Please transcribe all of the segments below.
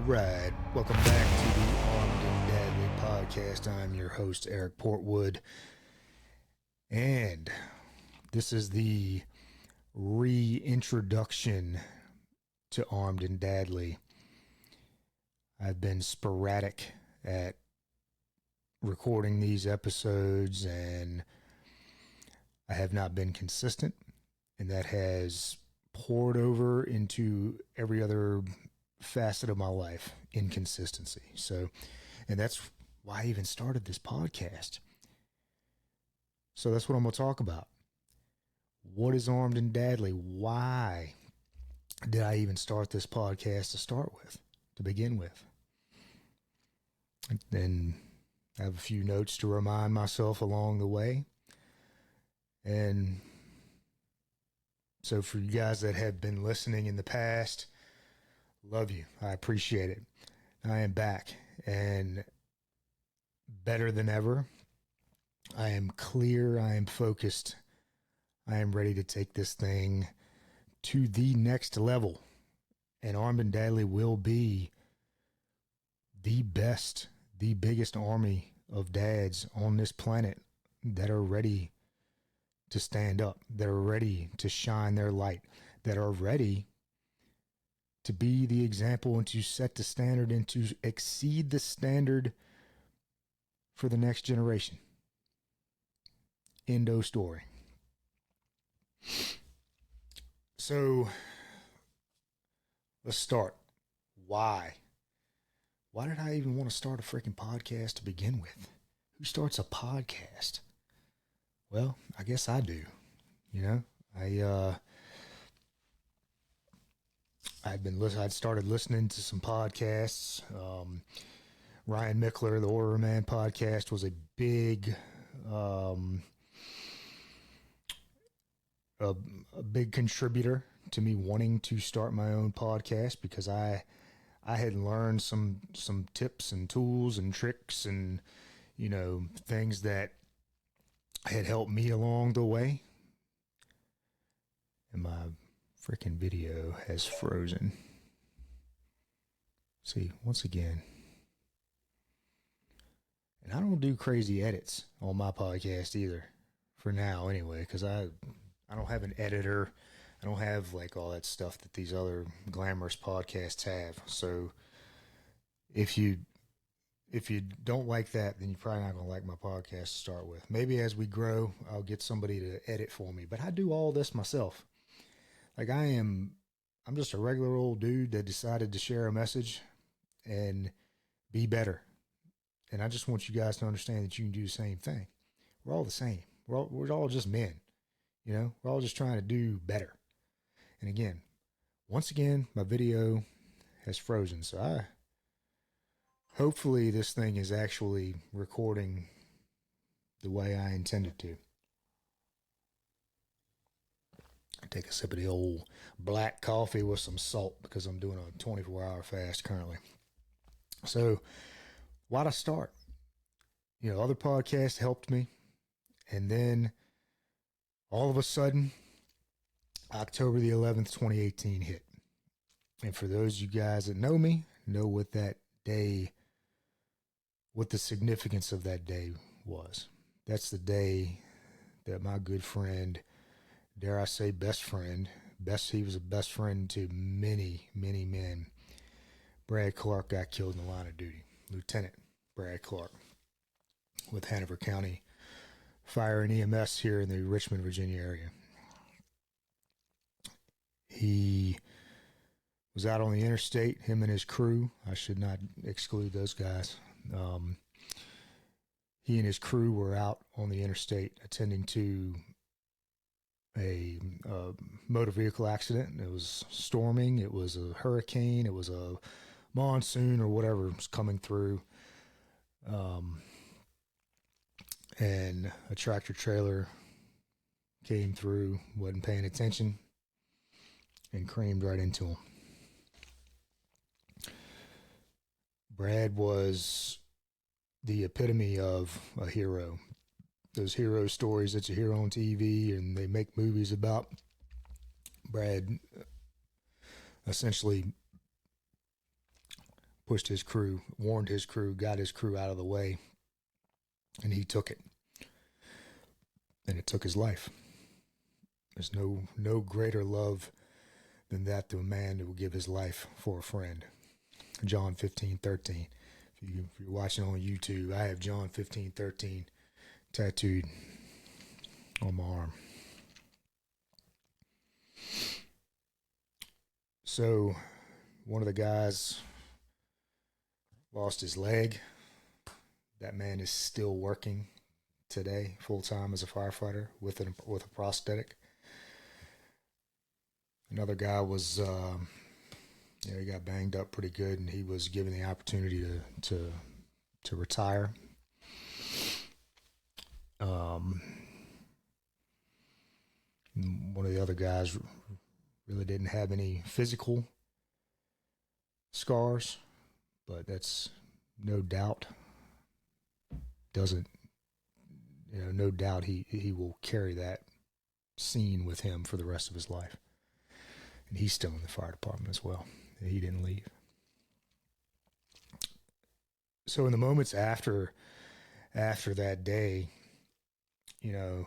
right. Welcome back to the Armed and Deadly podcast. I'm your host, Eric Portwood. And this is the reintroduction to Armed and Deadly. I've been sporadic at recording these episodes, and I have not been consistent, and that has poured over into every other facet of my life, inconsistency. So, and that's why I even started this podcast. So that's what I'm going to talk about. What is Armed and Deadly? Why did I even start this podcast to begin with? And then I have a few notes to remind myself along the way. And so for you guys that have been listening in the past, love you. I appreciate it. I am back and better than ever. I am clear. I am focused. I am ready to take this thing to the next level. And Armed and Deadly will be the best, the biggest army of dads on this planet that are ready to stand up, that are ready to shine their light, that are ready to be the example and to set the standard and to exceed the standard for the next generation. Endo story. So let's start. Why? Why did I even want to start a freaking podcast to begin with? Who starts a podcast? Well, I guess I do. You know, I'd started listening to some podcasts. Ryan Mickler, the Horror Man podcast, was a big, a big contributor to me wanting to start my own podcast, because I had learned some tips and tools and tricks and, you know, things that had helped me along the way. And my freaking video has frozen. See, once again. And I don't do crazy edits on my podcast either. For now, anyway, because I don't have an editor. I don't have like all that stuff that these other glamorous podcasts have. So if you don't like that, then you're probably not going to like my podcast to start with. Maybe as we grow, I'll get somebody to edit for me. But I do all this myself. Like I'm just a regular old dude that decided to share a message and be better. And I just want you guys to understand that you can do the same thing. We're all the same. We're all just men. You know, we're all just trying to do better. And again, once again, my video has frozen. So hopefully this thing is actually recording the way I intended to. I take a sip of the old black coffee with some salt because I'm doing a 24-hour fast currently. So why'd I start? You know, other podcasts helped me. And then all of a sudden, October the 11th, 2018 hit. And for those of you guys that know me, know what that day, what the significance of that day was. That's the day that my good friend, dare I say best friend, he was a best friend to many, many men. Brad Clark got killed in the line of duty. Lieutenant Brad Clark with Hanover County Fire and EMS here in the Richmond, Virginia area. He was out on the interstate, him and his crew. I should not exclude those guys. He and his crew were out on the interstate attending to a motor vehicle accident. It was storming. It was a hurricane. It was a monsoon or whatever was coming through. And a tractor trailer came through, wasn't paying attention, and creamed right into him. Brad was the epitome of a hero. Those hero stories that you hear on TV and they make movies about. Brad essentially pushed his crew, warned his crew, got his crew out of the way, and he took it. And it took his life. There's no greater love than that to a man who will give his life for a friend. John 15:13. If you're watching on YouTube, I have John 15:13 tattooed on my arm. So, one of the guys lost his leg. That man is still working today, full time as a firefighter with a prosthetic. Another guy was, he got banged up pretty good, and he was given the opportunity to retire. One of the other guys really didn't have any physical scars, but that's no doubt no doubt he will carry that scene with him for the rest of his life. And he's still in the fire department as well. He didn't leave. So in the moments after that day, I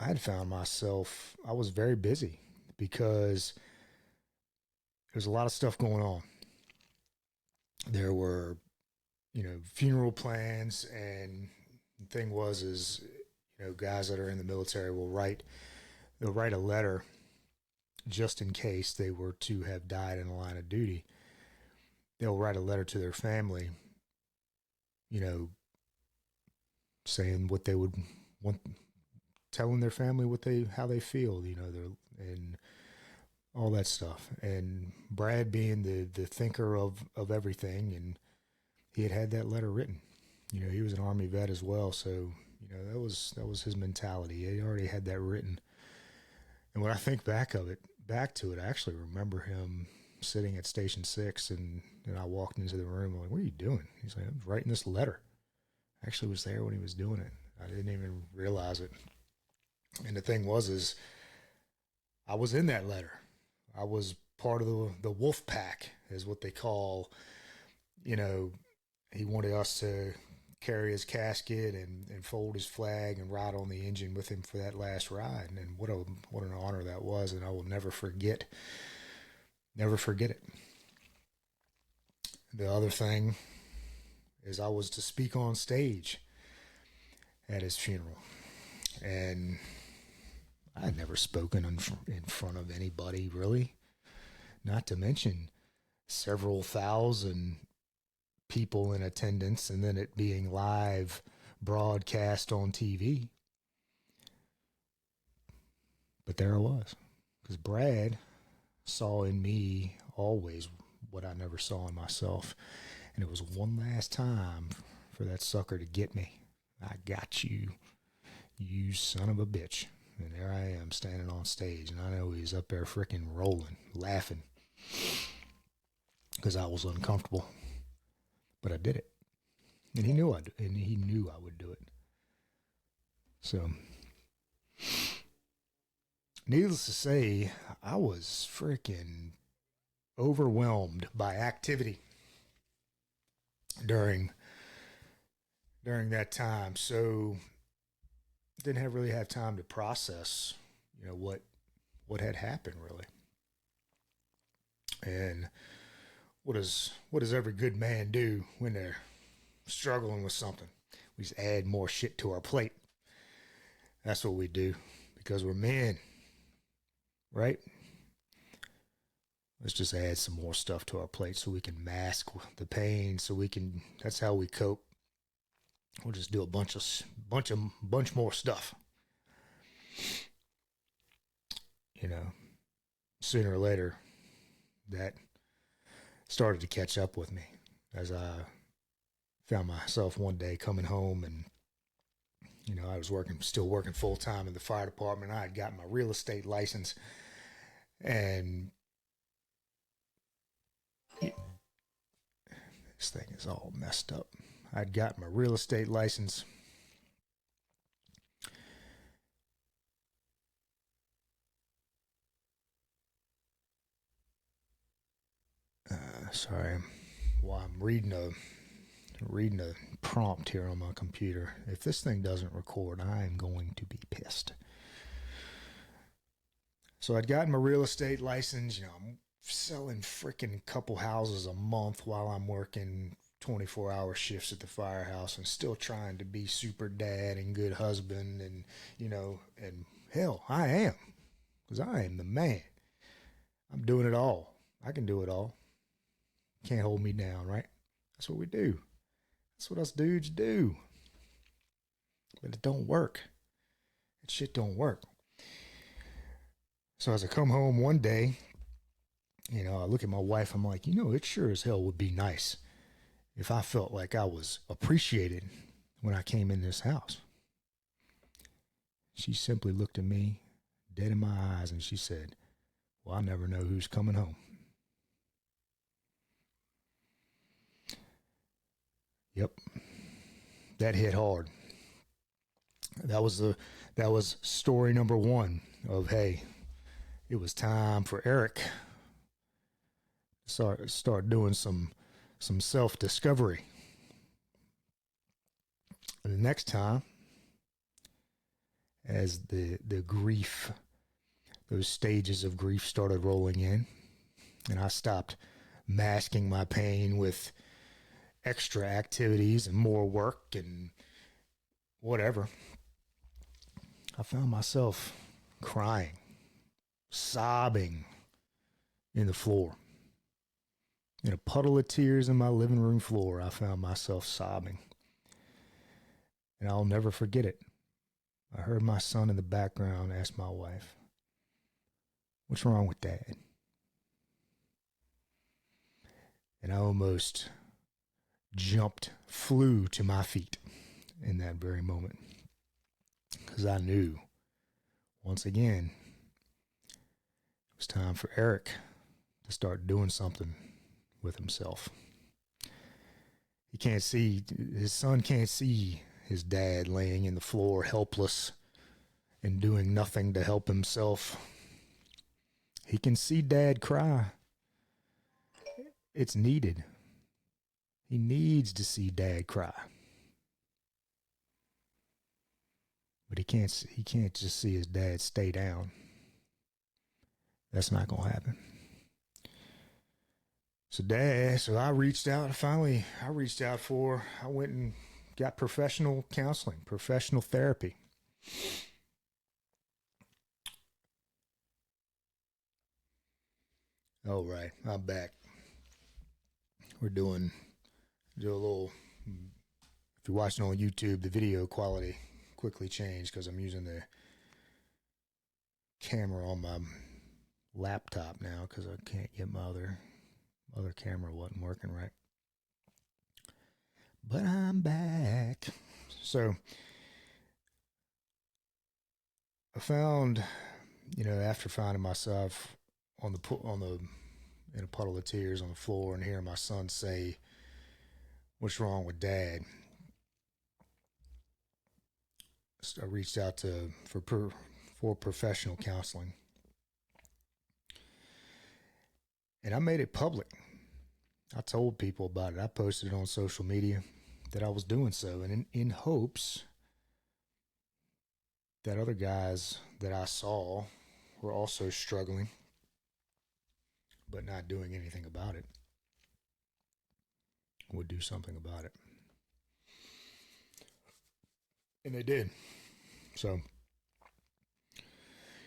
had found myself, I was very busy because there's a lot of stuff going on. There were, funeral plans, and the thing is, guys that are in the military they'll write a letter just in case they were to have died in the line of duty. They'll write a letter to their family, saying what they would want, telling their family how they feel, and all that stuff. And Brad, being the thinker of everything, and he had that letter written. He was an Army vet as well, so that was his mentality. He already had that written. And when I think back to it, I actually remember him sitting at Station 6, and I walked into the room. I'm like, "What are you doing?" He's like, "I'm writing this letter." I actually was there when he was doing it. I didn't even realize it. And the thing is, I was in that letter. I was part of the wolf pack, is what they call. He wanted us to carry his casket and fold his flag and ride on the engine with him for that last ride. And what an honor that was, and I will never forget it. The other thing is, I was to speak on stage at his funeral, and I had never spoken in front of anybody, really, not to mention several thousand people in attendance, and then it being live broadcast on TV. But there I was, because Brad saw in me always what I never saw in myself. And it was one last time for that sucker to get me. I got you, you son of a bitch. And there I am standing on stage, and I know he's up there freaking rolling, laughing, because I was uncomfortable. But I did it. And he knew I would do it. So, needless to say, I was freaking overwhelmed by activity during that time. So didn't really have time to process, what had happened, really. And what does every good man do when they're struggling with something? We just add more shit to our plate. That's what we do, because we're men, right? Let's just add some more stuff to our plate so we can mask the pain. That's how we cope. We'll just do a bunch more stuff. Sooner or later, that started to catch up with me as I found myself one day coming home, and I was still working full time in the fire department. I had gotten my real estate license, and this thing is all messed up. I'd gotten my real estate license. Sorry, I'm Well, I'm reading a prompt here on my computer. If this thing doesn't record, I am going to be pissed. So I'd gotten my real estate license. I'm selling freaking couple houses a month while I'm working 24-hour shifts at the firehouse and still trying to be super dad and good husband and hell, I am, because I am the man. I'm doing it all. I can do it all. Can't hold me down, right? That's what we do. That's what us dudes do. But it don't work. That shit don't work. So as I come home one day, I look at my wife, I'm like, it sure as hell would be nice if I felt like I was appreciated when I came in this house. She simply looked at me dead in my eyes and she said, well, I never know who's coming home. Yep. That hit hard. That was story number one of, hey, it was time for Eric to start doing some self-discovery. And the next time, as the grief, those stages of grief started rolling in, and I stopped masking my pain with extra activities and more work and whatever, I found myself crying, sobbing in the floor. In a puddle of tears in my living room floor, I found myself sobbing. And I'll never forget it. I heard my son in the background ask my wife, what's wrong with Dad? And I almost flew to my feet in that very moment. Because I knew, once again, it was time for Eric to start doing something with himself. His son can't see his dad laying in the floor helpless and doing nothing to help himself. He can see Dad cry. It's needed. He needs to see Dad cry. But he can't just see his dad stay down. That's not going to happen. So I reached out. I went and got professional counseling, professional therapy. All right, I'm back. We're doing a little, if you're watching on YouTube, the video quality quickly changed because I'm using the camera on my laptop now because I can't get my other camera wasn't working right. But I'm back. So I found, after finding myself in a puddle of tears on the floor and hearing my son say, what's wrong with Dad? I reached out for professional counseling. And I made it public. I told people about it. I posted it on social media that I was doing so, and in hopes that other guys that I saw were also struggling, but not doing anything about it, would do something about it. And they did. So,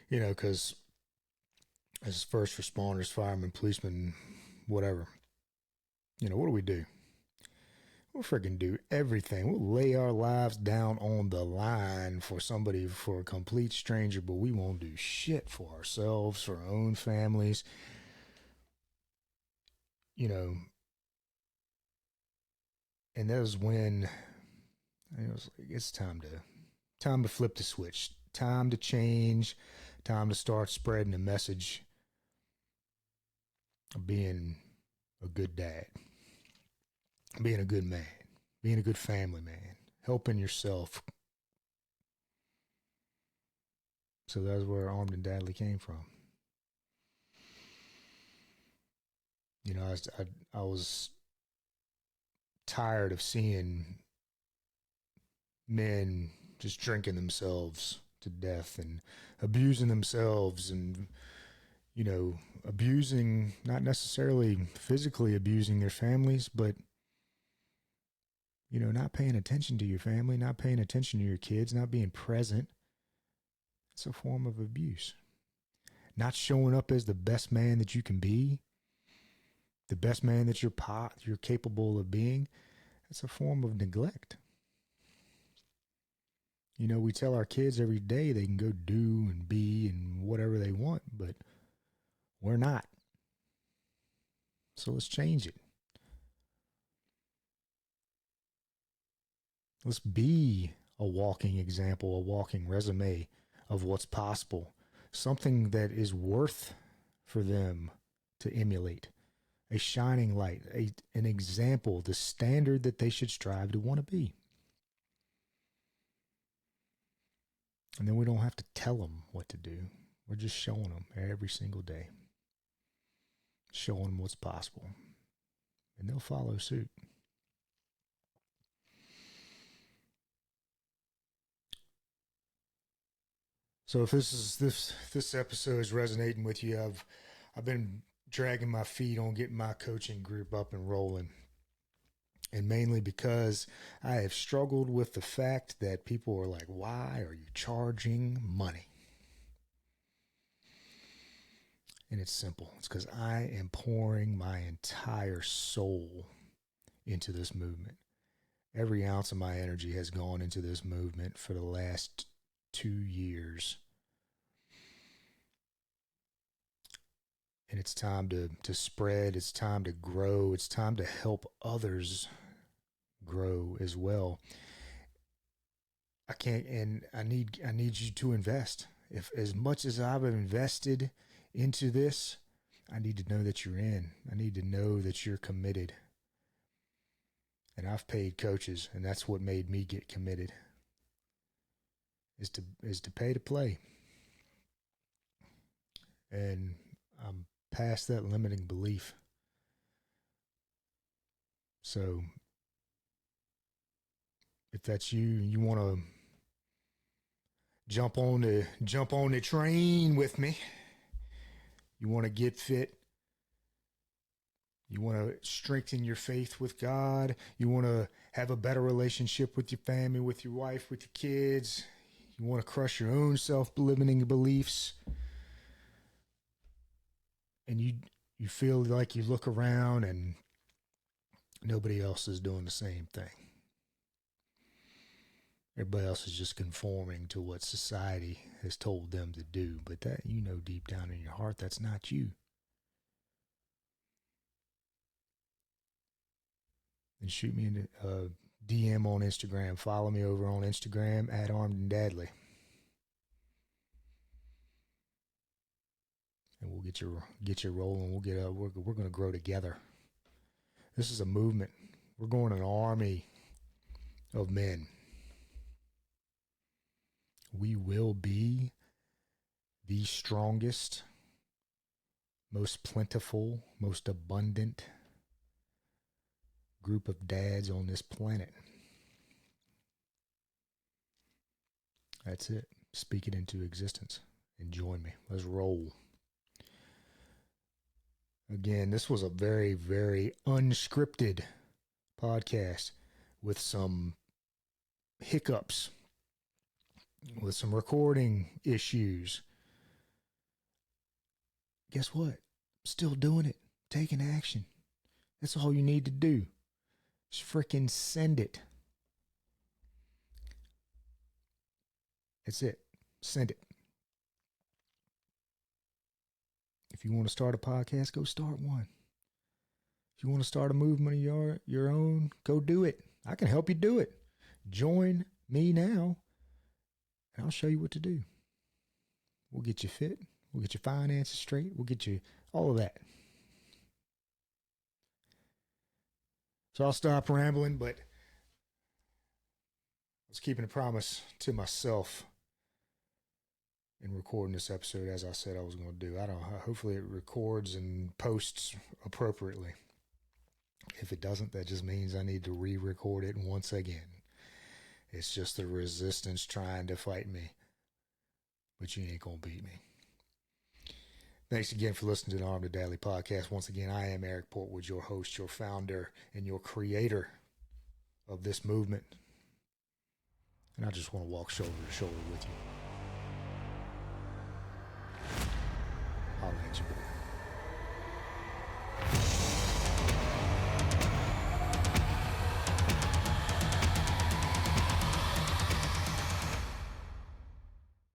because as first responders, firemen, policemen, whatever, what do? We'll freaking do everything. We'll lay our lives down on the line for a complete stranger, but we won't do shit for ourselves, for our own families. And that was when it was like, it's time to flip the switch, time to change, time to start spreading the message of being a good dad, being a good man, being a good family man, helping yourself. So that's where Armed and Dadly came from. I was tired of seeing men just drinking themselves to death and abusing themselves and, abusing, not necessarily physically abusing their families, but, not paying attention to your family, not paying attention to your kids, not being present. It's a form of abuse. Not showing up as the best man that you can be, the best man that you're capable of being. It's a form of neglect. We tell our kids every day they can go do and be and whatever they want, but we're not. So let's change it. Let's be a walking example, a walking resume of what's possible, something that is worth for them to emulate, a shining light, an example, the standard that they should strive to want to be. And then we don't have to tell them what to do. We're just showing them every single day, showing them what's possible, and they'll follow suit. So if this episode is resonating with you, I've been dragging my feet on getting my coaching group up and rolling. And mainly because I have struggled with the fact that people are like, why are you charging money? And it's simple. It's because I am pouring my entire soul into this movement. Every ounce of my energy has gone into this movement for the last 2 years. And it's time to spread. It's time to grow. It's time to help others grow as well. I need you to invest. If as much as I've invested into this, I need to know that you're in. I need to know that you're committed. And I've paid coaches, and that's what made me get committed. Is to pay to play. And I'm past that limiting belief. So if that's you want to jump on the train with me, you want to get fit, you want to strengthen your faith with God, you want to have a better relationship with your family, with your wife, with your kids, you want to crush your own self-limiting beliefs, and you feel like you look around and nobody else is doing the same thing. Everybody else is just conforming to what society has told them to do. But that, deep down in your heart, that's not you. Then shoot me a DM on Instagram. Follow me over on Instagram at Armed and Dadley. And we'll get you rolling. We're going to grow together. This is a movement. We're going an army of men. We will be the strongest, most plentiful, most abundant group of dads on this planet. That's it. Speak it into existence and join me. Let's roll. Again, this was a very, very unscripted podcast with some hiccups, with some recording issues. Guess what? Still doing it. Taking action. That's all you need to do. Just freaking send it. That's it. Send it. If you want to start a podcast, go start one. If you want to start a movement of your own, go do it. I can help you do it. Join me now, and I'll show you what to do. We'll get you fit. We'll get your finances straight. We'll get you all of that. So I'll stop rambling, but I was keeping a promise to myself in recording this episode, as I said I was going to do. Hopefully it records and posts appropriately. If it doesn't, that just means I need to re-record it once again. It's just the resistance trying to fight me. But you ain't gonna beat me. Thanks again for listening to the Armed and Daily podcast. Once again, I am Eric Portwood, your host, your founder, and your creator of this movement. And I just want to walk shoulder to shoulder with you. I'll let you go.